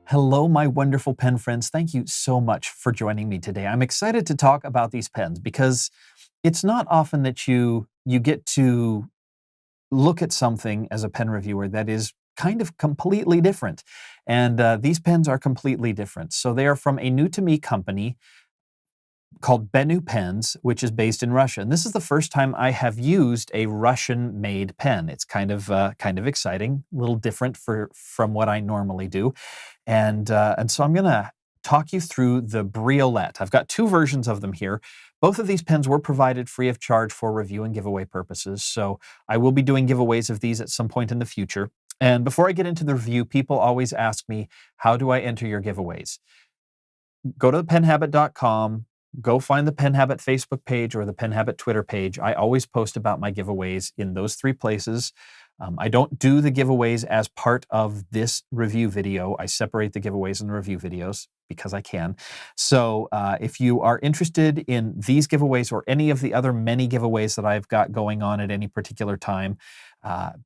Hello, my wonderful pen friends. Thank you so much for joining me today. I'm excited to talk about these pens because it's not often that you get to look at something as a pen reviewer that is kind of completely different. And these pens are completely different. So they are from a new to me company called Benu pens, which is based in Russia. And this is the first time I have used a Russian-made pen. It's kind of exciting, a little different from what I normally do. And so I'm going to talk you through the Briolette. I've got two versions of them here. Both of these pens were provided free of charge for review and giveaway purposes, so I will be doing giveaways of these at some point in the future. And before I get into the review, people always ask me, how do I enter your giveaways? Go to penhabit.com, go find the Pen Habit Facebook page or the Pen Habit Twitter page. I always post about my giveaways in those three places. I don't do the giveaways as part of this review video. I separate the giveaways and the review videos because I can. So if you are interested in these giveaways or any of the other many giveaways that I've got going on at any particular time,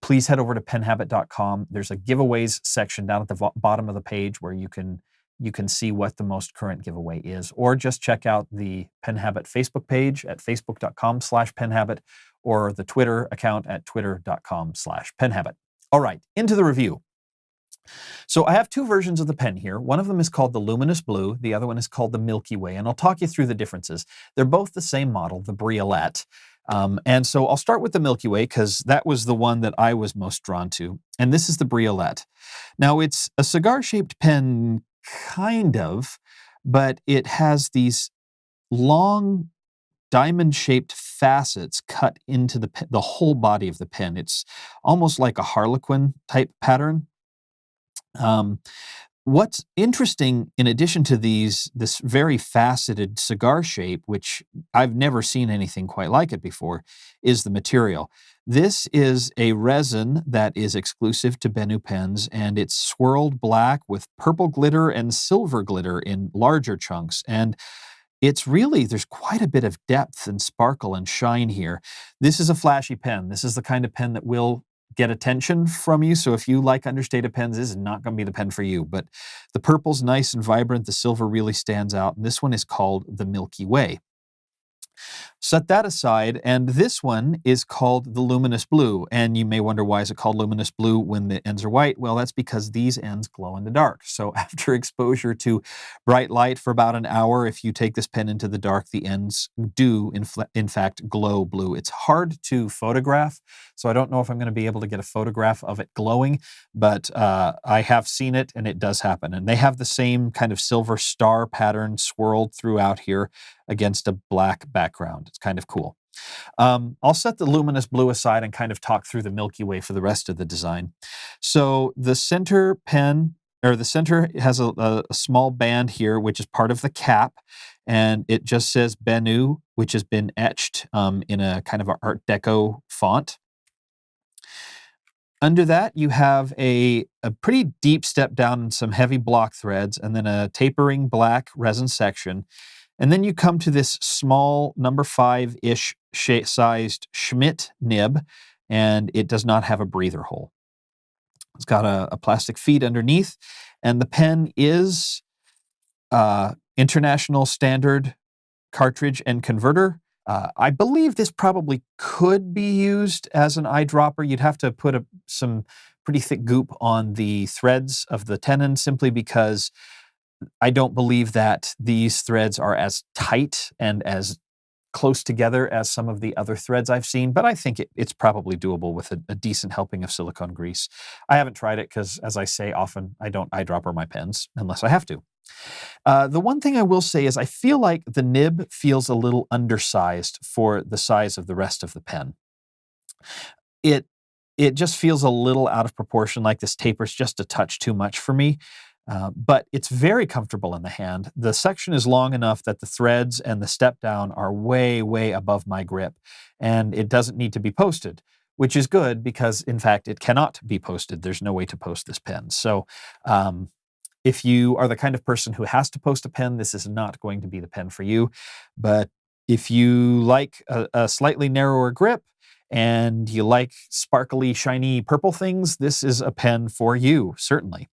please head over to penhabit.com. There's a giveaways section down at the bottom of the page where you can see what the most current giveaway is, or just check out the Pen Habit Facebook page at facebook.com/penhabit or the Twitter account at twitter.com/penhabit. All right, into the review. So I have two versions of the pen here. One of them is called the Luminous Blue. The other one is called the Milky Way, and I'll talk you through the differences. They're both the same model, the Briolette. And so I'll start with the Milky Way because that was the one that I was most drawn to. And this is the Briolette. Now it's a cigar-shaped pen, kind of, but it has long diamond-shaped facets cut into the whole body of the pen. It's almost like a harlequin type pattern. What's interesting, in addition to this very faceted cigar shape, which I've never seen anything quite like it before, is the material. This is a resin that is exclusive to Benu pens, and it's swirled black with purple glitter and silver glitter in larger chunks. And there's quite a bit of depth and sparkle and shine here. This is a flashy pen. This is the kind of pen that will get attention from you. So if you like understated pens, this is not going to be the pen for you. But the purple's nice and vibrant. The silver really stands out. And this one is called the Milky Way. Set that aside, and this one is called the Luminous Blue. And you may wonder, why is it called Luminous Blue when the ends are white? Well, that's because these ends glow in the dark. So after exposure to bright light for about an hour, if you take this pen into the dark, the ends do, in fact, glow blue. It's hard to photograph, so I don't know if I'm going to be able to get a photograph of it glowing, but I have seen it, and it does happen. And they have the same kind of silver star pattern swirled throughout here against a black background. It's kind of cool. I'll set the Luminous Blue aside and kind of talk through the Milky Way for the rest of the design. So the center has a small band here, which is part of the cap, and it just says Benu, which has been etched in a kind of Art Deco font. Under that, you have a pretty deep step down and some heavy block threads, and then a tapering black resin section. And then you come to this small number 5-ish sized Schmidt nib, and it does not have a breather hole. It's got a plastic feed underneath, and the pen is international standard cartridge and converter. I believe this probably could be used as an eyedropper. You'd have to put some pretty thick goop on the threads of the tenon, simply because I don't believe that these threads are as tight and as close together as some of the other threads I've seen, but I think it's probably doable with a decent helping of silicone grease. I haven't tried it because, as I say often, I don't eyedropper my pens unless I have to. The one thing I will say is I feel like the nib feels a little undersized for the size of the rest of the pen. It just feels a little out of proportion, like this taper's just a touch too much for me. But it's very comfortable in the hand. The section is long enough that the threads and the step down are way, way above my grip, and it doesn't need to be posted, which is good because, in fact, it cannot be posted. There's no way to post this pen. So if you are the kind of person who has to post a pen, this is not going to be the pen for you. But if you like a slightly narrower grip and you like sparkly, shiny purple things, this is a pen for you, certainly.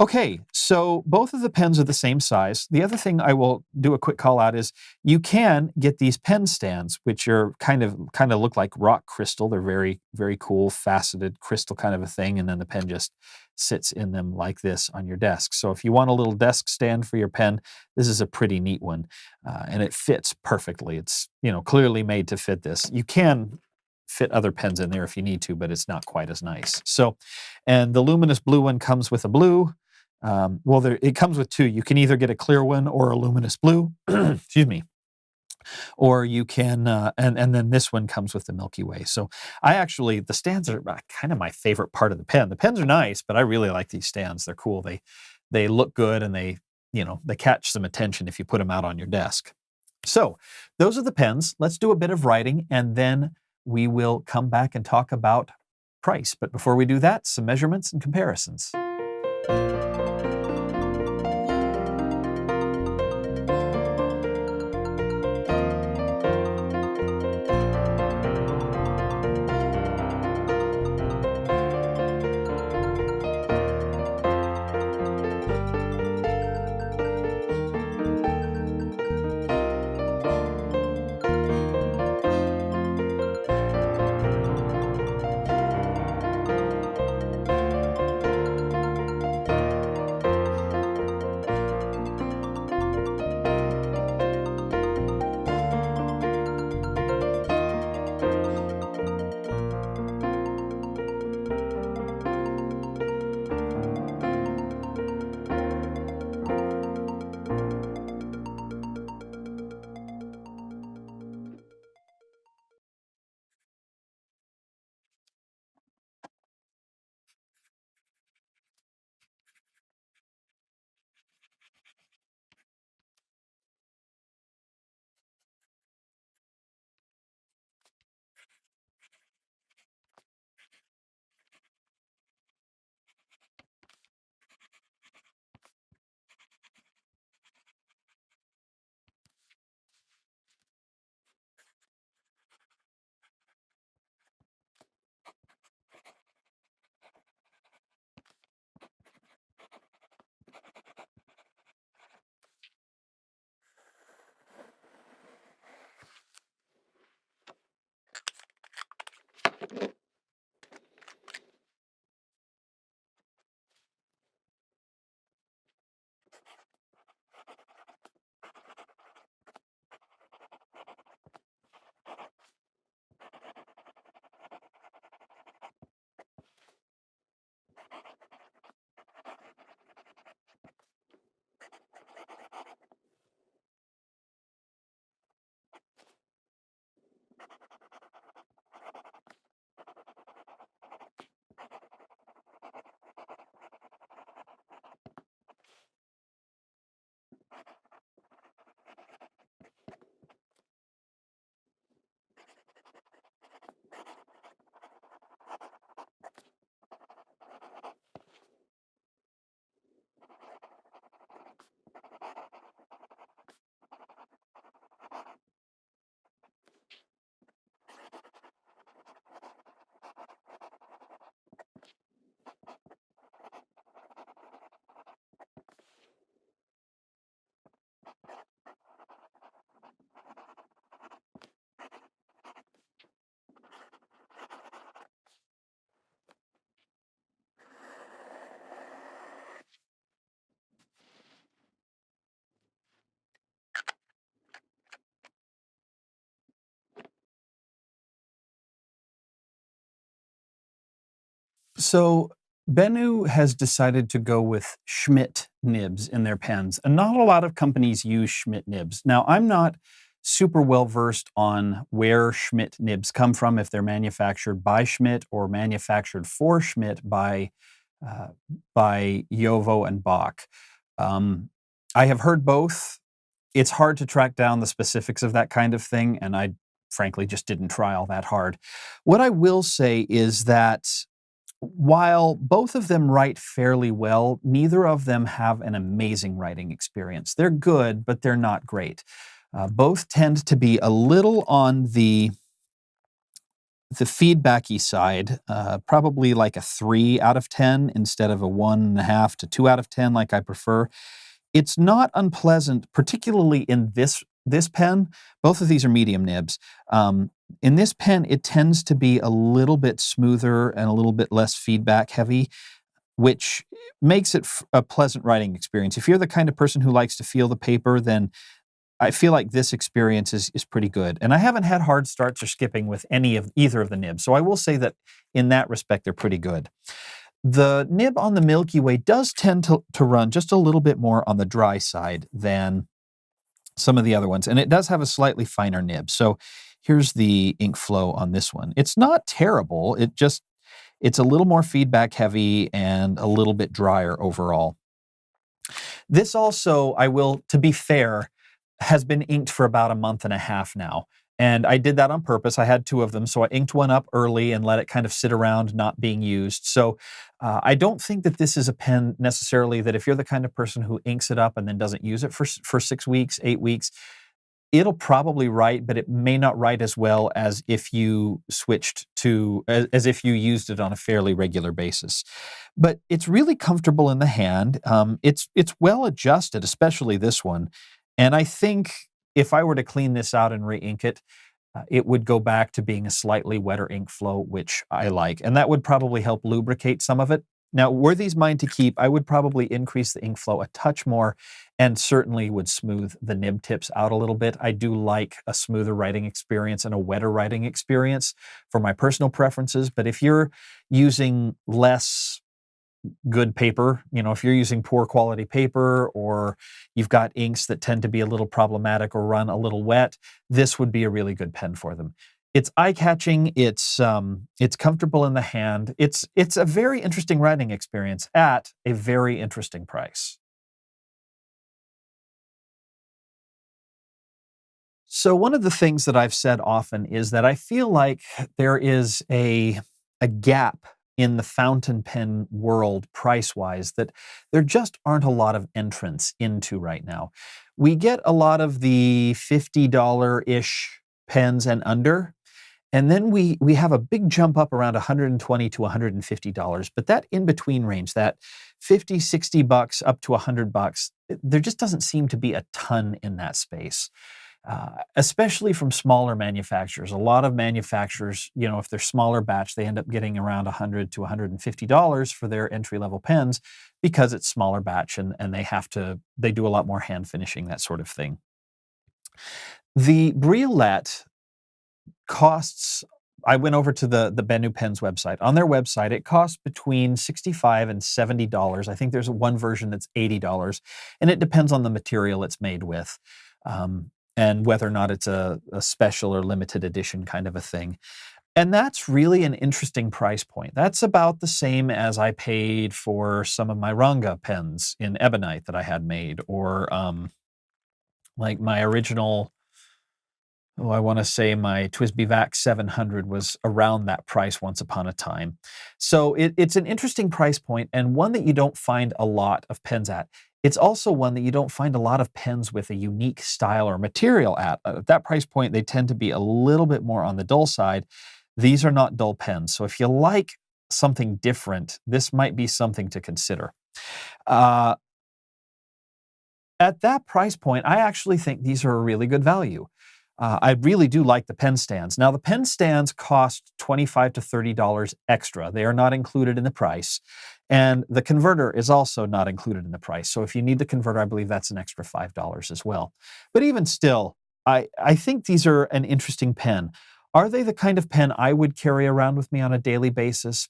Okay, so both of the pens are the same size. The other thing I will do a quick call out is you can get these pen stands, which are kind of look like rock crystal. They're very, very cool, faceted crystal kind of a thing, and then the pen just sits in them like this on your desk. So if you want a little desk stand for your pen, this is a pretty neat one, and it fits perfectly. It's clearly made to fit this. You can fit other pens in there if you need to, but it's not quite as nice. So, and the luminous blue one comes with a blue. Well, it comes with two. You can either get a clear one or a luminous blue, excuse me, or you can, and then this one comes with the Milky Way. So the stands are kind of my favorite part of the pen. The pens are nice, but I really like these stands. They're cool. They look good, and they catch some attention if you put them out on your desk. So those are the pens. Let's do a bit of writing, and then we will come back and talk about price. But before we do that, some measurements and comparisons. So Benu has decided to go with Schmidt nibs in their pens, and not a lot of companies use Schmidt nibs. Now, I'm not super well versed on where Schmidt nibs come from, if they're manufactured by Schmidt or manufactured for Schmidt uh, by Jovo and Bach. Um, I have heard both. It's hard to track down the specifics of that kind of thing, and I frankly just didn't try all that hard. What I will say is that while both of them write fairly well, neither of them have an amazing writing experience. They're good, but they're not great. Both tend to be a little on the the feedbacky side, probably like a 3 out of 10 instead of a 1.5 to 2 out of 10 like I prefer. It's not unpleasant, particularly in this pen. Both of these are medium nibs. In this pen, it tends to be a little bit smoother and a little bit less feedback heavy, which makes it a pleasant writing experience. If you're the kind of person who likes to feel the paper, then I feel like this experience is pretty good. And I haven't had hard starts or skipping with either of the nibs. So I will say that in that respect, they're pretty good. The nib on the Milky Way does tend to run just a little bit more on the dry side than some of the other ones. And it does have a slightly finer nib. So here's the ink flow on this one. It's not terrible. It's a little more feedback heavy and a little bit drier overall. This also, to be fair, has been inked for about a month and a half now. And I did that on purpose. I had 2 of them, so I inked one up early and let it kind of sit around not being used. So I don't think that this is a pen necessarily that if you're the kind of person who inks it up and then doesn't use it for 6 weeks, 8 weeks, it'll probably write, but it may not write as well as if you as if you used it on a fairly regular basis. But it's really comfortable in the hand. It's well adjusted, especially this one. And I think if I were to clean this out and re-ink it, it would go back to being a slightly wetter ink flow, which I like. And that would probably help lubricate some of it. Now, were these mine to keep, I would probably increase the ink flow a touch more and certainly would smooth the nib tips out a little bit. I do like a smoother writing experience and a wetter writing experience for my personal preferences. But if you're using less good paper, if you're using poor quality paper or you've got inks that tend to be a little problematic or run a little wet, this would be a really good pen for them. It's eye-catching, it's comfortable in the hand. It's a very interesting writing experience at a very interesting price. So one of the things that I've said often is that I feel like there is a gap in the fountain pen world price-wise that there just aren't a lot of entrants into right now. We get a lot of the $50-ish pens and under, and then we have a big jump up around $120 to $150. But that in-between range, that $50, $60 up to $100, there just doesn't seem to be a ton in that space. Especially from smaller manufacturers. A lot of manufacturers, if they're smaller batch, they end up getting around $100 to $150 for their entry-level pens because it's smaller batch and they do a lot more hand finishing, that sort of thing. The Briolette costs, I went over to the Benu Pens website. On their website, it costs between $65 and $70. I think there's one version that's $80, and it depends on the material it's made with. And whether or not it's a special or limited edition kind of a thing. And that's really an interesting price point. That's about the same as I paid for some of my Ranga pens in ebonite that I had made, or like my original, I want to say my TWSBI VAC 700 was around that price once upon a time. So it's an interesting price point and one that you don't find a lot of pens at. It's also one that you don't find a lot of pens with a unique style or material at. At that price point, they tend to be a little bit more on the dull side. These are not dull pens. So if you like something different, this might be something to consider. At that price point, I actually think these are a really good value. I really do like the pen stands. Now, the pen stands cost $25 to $30 extra. They are not included in the price. And the converter is also not included in the price. So if you need the converter, I believe that's an extra $5 as well. But even still, I think these are an interesting pen. Are they the kind of pen I would carry around with me on a daily basis?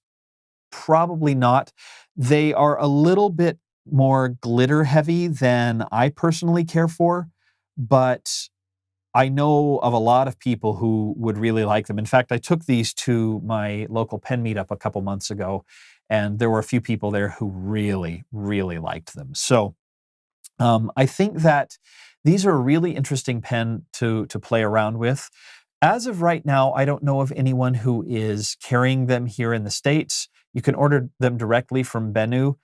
Probably not. They are a little bit more glitter heavy than I personally care for, but I know of a lot of people who would really like them. In fact, I took these to my local pen meetup a couple months ago, and there were a few people there who really, really liked them. So I think that these are a really interesting pen to play around with. As of right now, I don't know of anyone who is carrying them here in the States. You can order them directly from Benu,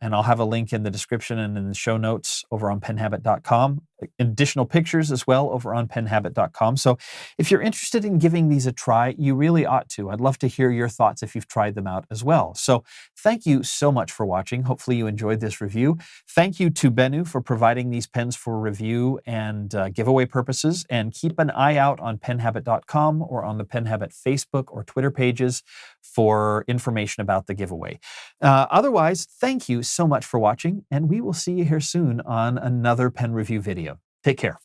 and I'll have a link in the description and in the show notes over on penhabit.com. additional pictures as well over on penhabit.com. So if you're interested in giving these a try, you really ought to. I'd love to hear your thoughts if you've tried them out as well. So thank you so much for watching. Hopefully you enjoyed this review. Thank you to Benu for providing these pens for review and giveaway purposes. And keep an eye out on penhabit.com or on the Penhabit Facebook or Twitter pages for information about the giveaway. Otherwise, thank you so much for watching, and we will see you here soon on another pen review video. Take care.